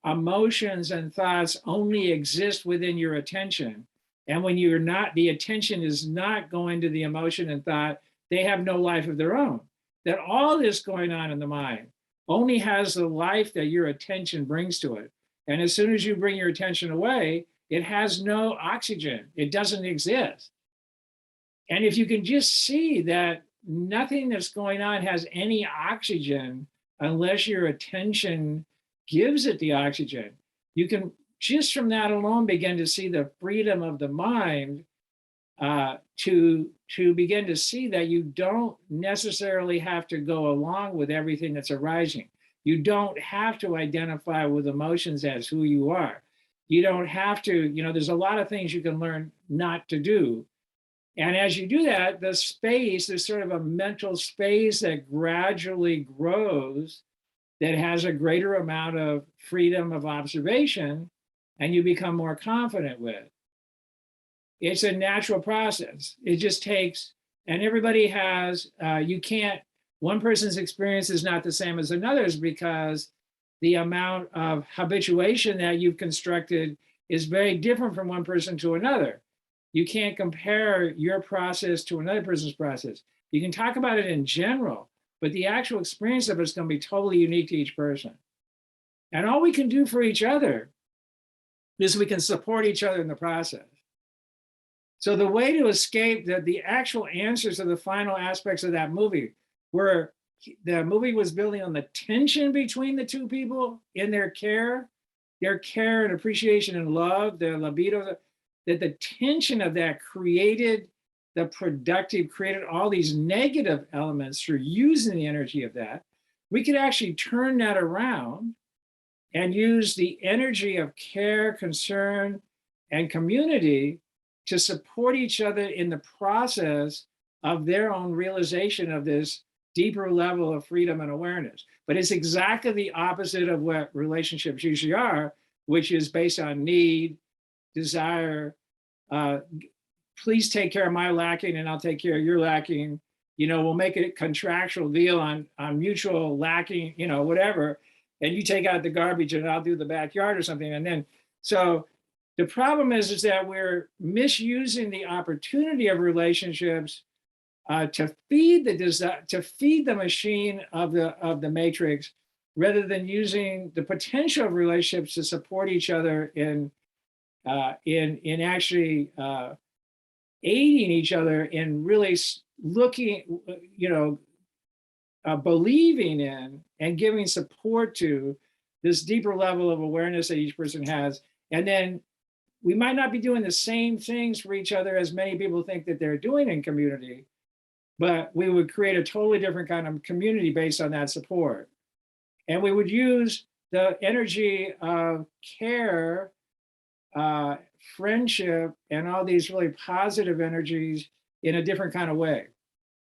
emotions and thoughts only exist within your attention. And when you're not, the attention is not going to the emotion and thought, they have no life of their own. That all this going on in the mind only has the life that your attention brings to it. And as soon as you bring your attention away, it has no oxygen. It doesn't exist. And if you can just see that nothing that's going on has any oxygen unless your attention gives it the oxygen, you can just from that alone begin to see the freedom of the mind, to begin to see that you don't necessarily have to go along with everything that's arising. You don't have to identify with emotions as who you are. You don't have to, there's a lot of things you can learn not to do. And as you do that, the space is sort of a mental space that gradually grows, that has a greater amount of freedom of observation, and you become more confident with. It's a natural process. It just takes, and everybody has, you can't, one person's experience is not the same as another's because the amount of habituation that you've constructed is very different from one person to another. You can't compare your process to another person's process. You can talk about it in general, but the actual experience of it is going to be totally unique to each person. And all we can do for each other is we can support each other in the process. So the way to escape the actual answers to the final aspects of that movie, where the movie was building on the tension between the two people in their care and appreciation and love, their libido, that the tension of that created the productive, created all these negative elements through using the energy of that. We could actually turn that around and use the energy of care, concern, and community to support each other in the process of their own realization of this deeper level of freedom and awareness. But it's exactly the opposite of what relationships usually are, which is based on need, desire, please take care of my lacking and I'll take care of your lacking. We'll make a contractual deal on mutual lacking, whatever. And you take out the garbage and I'll do the backyard or something. And then, so the problem is that we're misusing the opportunity of relationships to feed the machine of the matrix, rather than using the potential of relationships to support each other in actually aiding each other in really looking, believing in and giving support to this deeper level of awareness that each person has. And then we might not be doing the same things for each other as many people think that they're doing in community, but we would create a totally different kind of community based on that support. And we would use the energy of care, friendship, and all these really positive energies in a different kind of way.